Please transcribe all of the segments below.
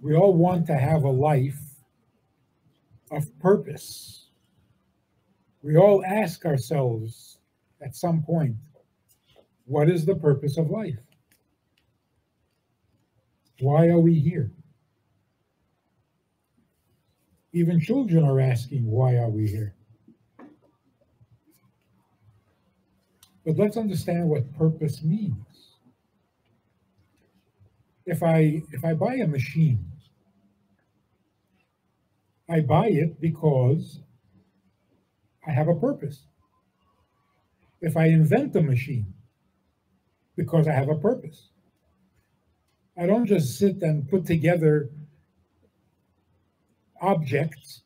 We all want to have a life of purpose. We all ask ourselves at some point, what is the purpose of life? Why are we here? Even children are asking, why are we here? But let's understand what purpose means. If I buy a machine, I buy it because I have a purpose. If I invent a machine, because I have a purpose. I don't just sit and put together objects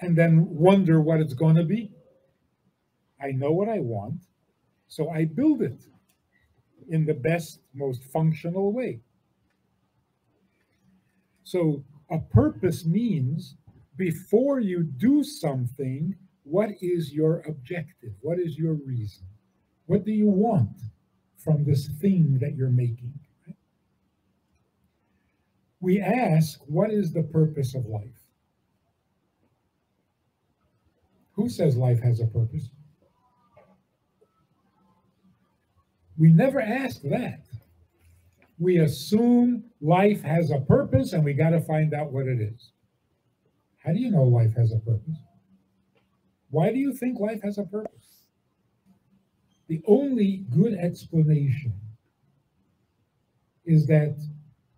and then wonder what it's going to be. I know what I want, so I build it in the best, most functional way. So a purpose means before you do something, what is your objective? What is your reason? What do you want from this thing that you're making? Right? We ask, what is the purpose of life? Who says life has a purpose? We never ask that. We assume life has a purpose and we got to find out what it is. How do you know life has a purpose? Why do you think life has a purpose? The only good explanation is that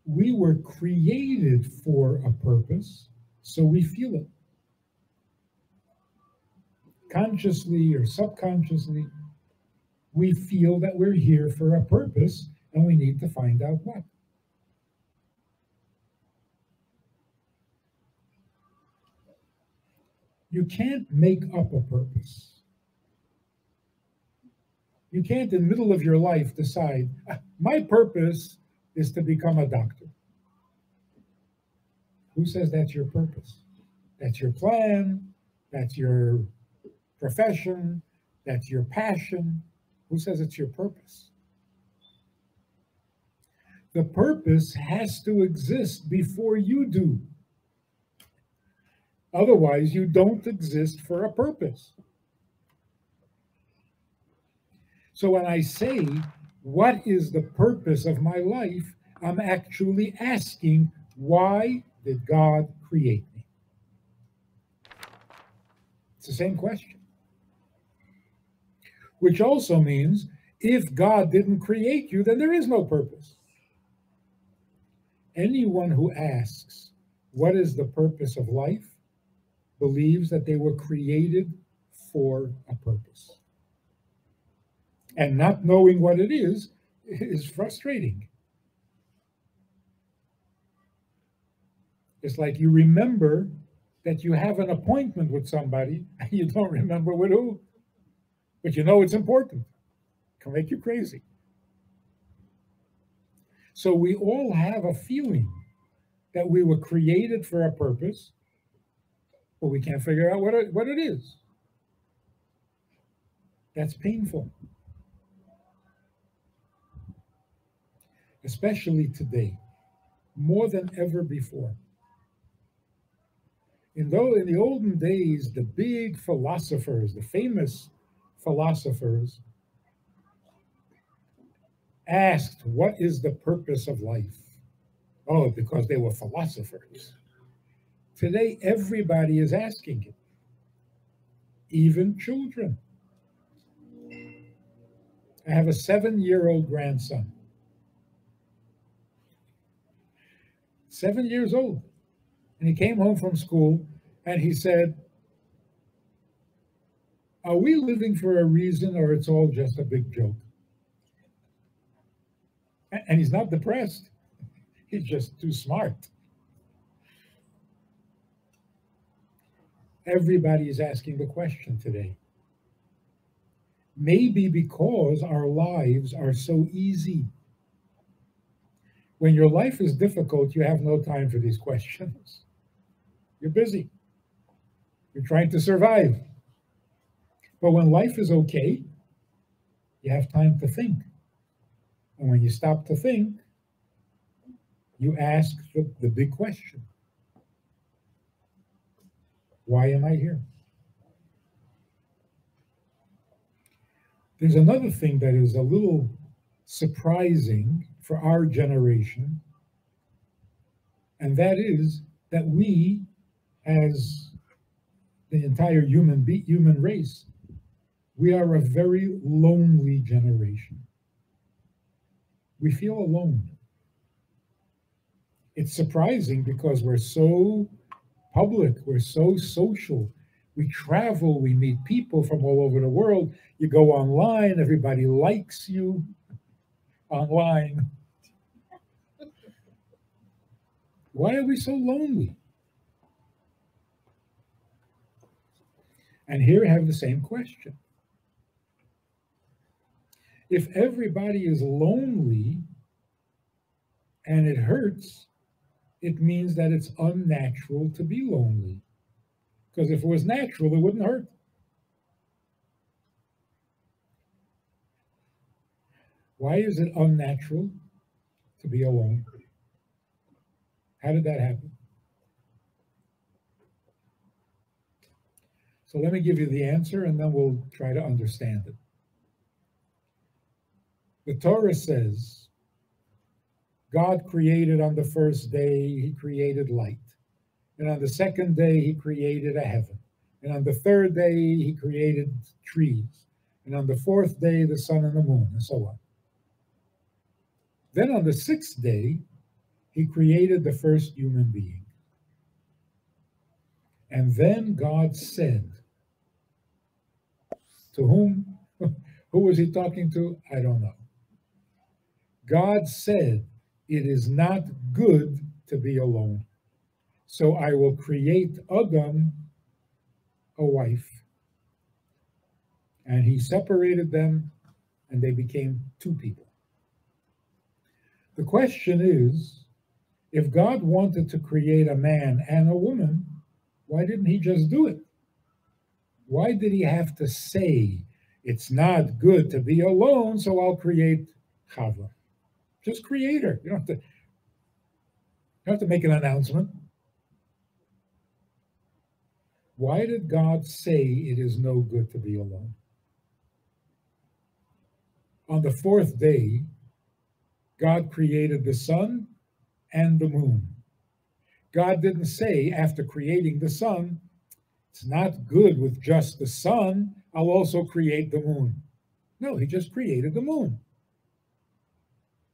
we were created for a purpose, so we feel it. Consciously or subconsciously, we feel that we're here for a purpose and we need to find out what. You can't make up a purpose. You can't, in the middle of your life, decide, my purpose is to become a doctor. Who says that's your purpose? That's your plan, that's your profession, that's your passion. Who says it's your purpose? The purpose has to exist before you do. Otherwise, you don't exist for a purpose. So when I say, what is the purpose of my life? I'm actually asking, why did God create me? It's the same question. Which also means, if God didn't create you, then there is no purpose. Anyone who asks, what is the purpose of life, believes that they were created for a purpose. And not knowing what it is frustrating. It's like you remember that you have an appointment with somebody and you don't remember with who, but you know it's important. It can make you crazy. So we all have a feeling that we were created for a purpose, but we can't figure out what it is. That's painful. Especially today, more than ever before. In the olden days, the big philosophers, the famous philosophers, asked, what is the purpose of life? Oh, because they were philosophers. Today, everybody is asking it, even children. I have a 7-year-old grandson. 7 years old. And he came home from school and he said, are we living for a reason or it's all just a big joke? And he's not depressed. He's just too smart. Everybody is asking the question today. Maybe because our lives are so easy. When your life is difficult, you have no time for these questions. You're busy. You're trying to survive. But when life is okay, you have time to think. And when you stop to think, you ask the big question. Why am I here? There's another thing that is a little surprising for our generation, and that is that we, as the entire human race, we are a very lonely generation. We feel alone. It's surprising because we're so public, we're so social. We travel, we meet people from all over the world. You go online, everybody likes you online. Why are we so lonely? And here I have the same question. If everybody is lonely and it hurts, it means that it's unnatural to be lonely. Because if it was natural, it wouldn't hurt. Why is it unnatural to be alone? How did that happen? So let me give you the answer and then we'll try to understand it. The Torah says, God created on the first day, he created light. And on the second day, he created a heaven. And on the third day, he created trees. And on the fourth day, the sun and the moon, and so on. Then on the sixth day, he created the first human being. And then God said, to whom? Who was he talking to? I don't know. God said, it is not good to be alone. So I will create Adam a wife. And he separated them and they became two people. The question is, if God wanted to create a man and a woman, why didn't he just do it? Why did he have to say, it's not good to be alone, so I'll create Chava? Just create her. You don't have to make an announcement. Why did God say it is no good to be alone? On the fourth day, God created the sun and the moon. God didn't say, after creating the sun, it's not good with just the sun, I'll also create the moon. No, he just created the moon.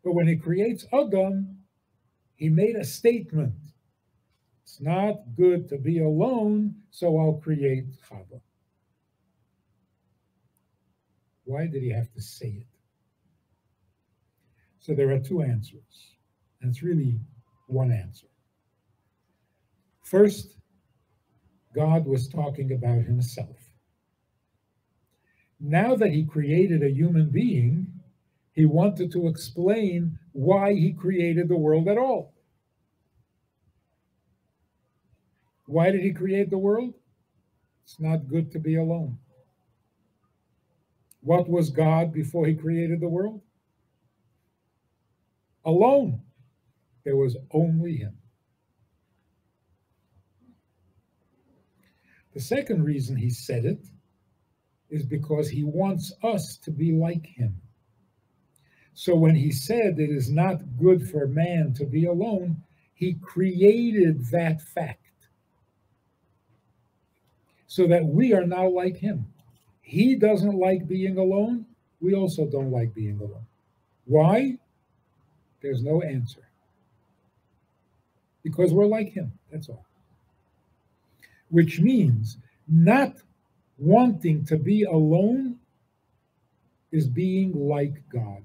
But when he creates Adam, he made a statement. It's not good to be alone, so I'll create Chava. Why did he have to say it? So there are two answers, and it's really one answer. First, God was talking about himself. Now that he created a human being, he wanted to explain why he created the world at all. Why did he create the world? It's not good to be alone. What was God before he created the world? Alone. There was only him. The second reason he said it is because he wants us to be like him. So when he said it is not good for man to be alone, he created that fact so that we are now like him. He doesn't like being alone. We also don't like being alone. Why? There's no answer. Because we're like him, that's all. Which means not wanting to be alone is being like God.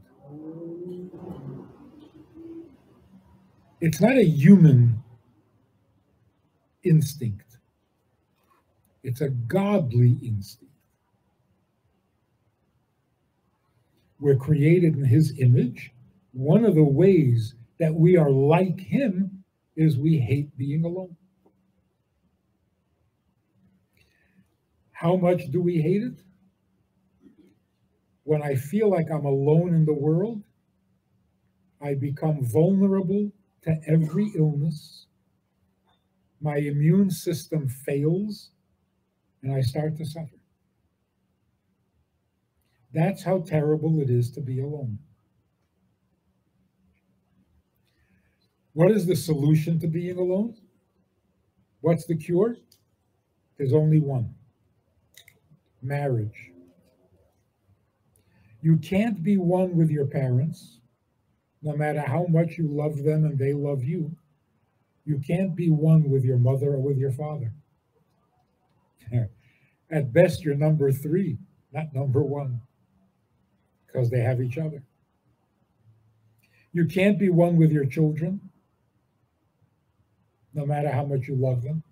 It's not a human instinct. It's a godly instinct. We're created in his image. One of the ways that we are like him is we hate being alone. How much do we hate it? When I feel like I'm alone in the world, I become vulnerable to every illness. My immune system fails and I start to suffer. That's how terrible it is to be alone. What is the solution to being alone? What's the cure? There's only one: marriage. You can't be one with your parents, no matter how much you love them and they love you. You can't be one with your mother or with your father. At best, you're number 3, not number 1, because they have each other. You can't be one with your children, no matter how much you love them,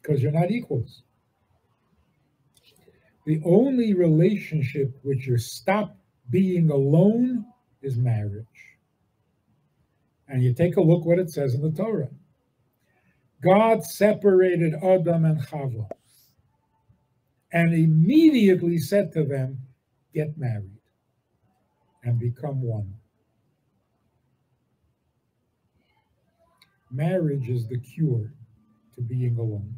because you're not equals. The only relationship which you stop being alone is marriage. And you take a look what it says in the Torah. God separated Adam and Chava and immediately said to them, get married and become one. Marriage is the cure to being alone.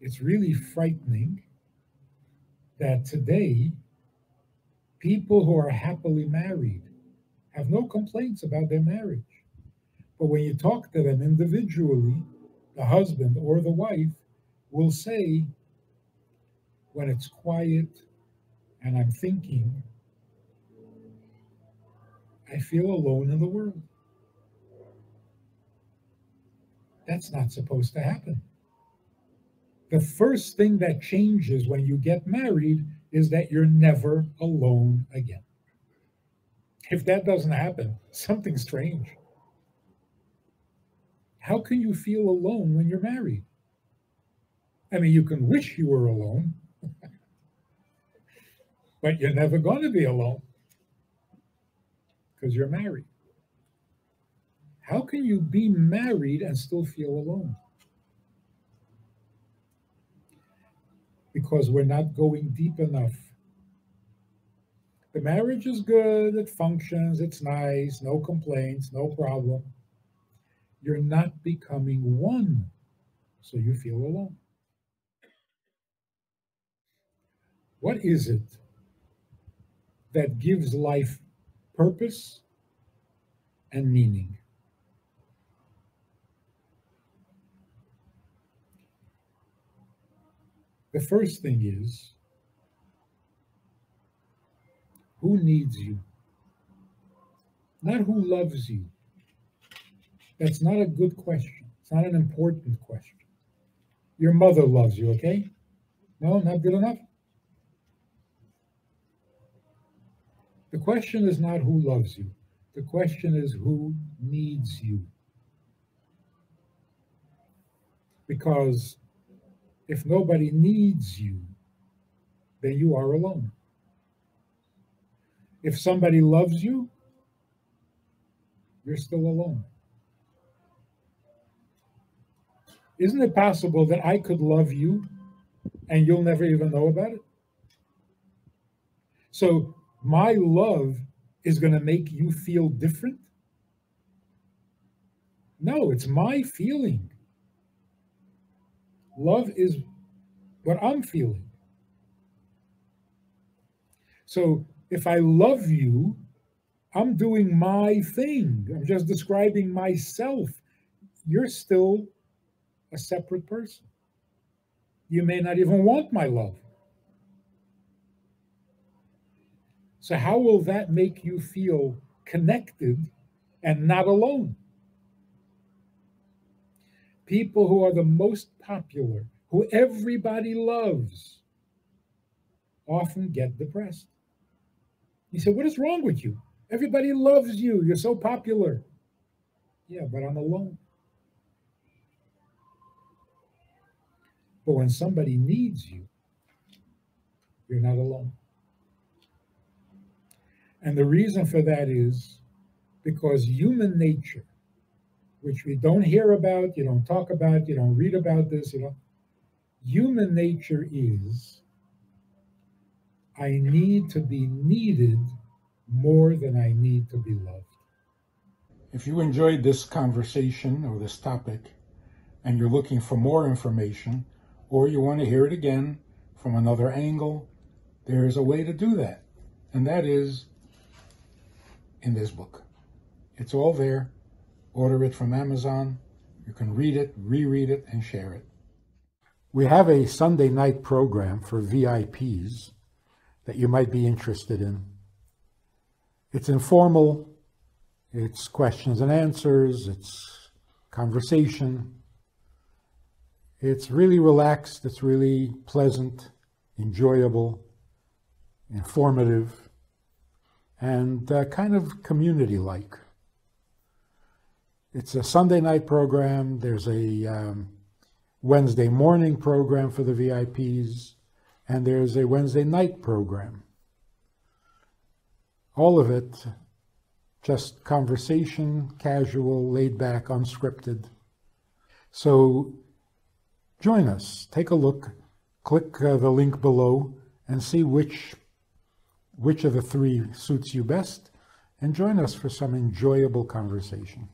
It's really frightening that today people who are happily married have no complaints about their marriage. But when you talk to them individually, the husband or the wife will say, when it's quiet and I'm thinking, I feel alone in the world. That's not supposed to happen. The first thing that changes when you get married is that you're never alone again. If that doesn't happen, something's strange. How can you feel alone when you're married? I mean, you can wish you were alone, but you're never going to be alone because you're married. How can you be married and still feel alone? Because we're not going deep enough. The marriage is good, it functions, it's nice, no complaints, no problem. You're not becoming one, so you feel alone. What is it that gives life purpose and meaning? The first thing is, who needs you? Not who loves you. That's not a good question. It's not an important question. Your mother loves you, okay? No, not good enough? The question is not who loves you. The question is who needs you. Because if nobody needs you, then you are alone. If somebody loves you, you're still alone. Isn't it possible that I could love you and you'll never even know about it? So my love is going to make you feel different? No, it's my feeling. Love is what I'm feeling. So if I love you, I'm doing my thing. I'm just describing myself. You're still a separate person. You may not even want my love. So how will that make you feel connected and not alone? People who are the most popular, who everybody loves, often get depressed. You say, what is wrong with you? Everybody loves you. You're so popular. Yeah, but I'm alone. But when somebody needs you, you're not alone. And the reason for that is because human nature, which we don't hear about, you don't talk about, you don't read about this, human nature is, I need to be needed more than I need to be loved. If you enjoyed this conversation or this topic, and you're looking for more information, or you want to hear it again from another angle, there's a way to do that. And that is in this book. It's all there. Order it from Amazon. You can read it, reread it, and share it. We have a Sunday night program for VIPs that you might be interested in. It's informal. It's questions and answers. It's conversation. It's really relaxed. It's really pleasant, enjoyable, informative, and kind of community-like. It's a Sunday night program. There's a Wednesday morning program for the VIPs, and there's a Wednesday night program. All of it just conversation, casual, laid back, unscripted. So join us. Take a look. Click the link below and see which of the three suits you best, and join us for some enjoyable conversation.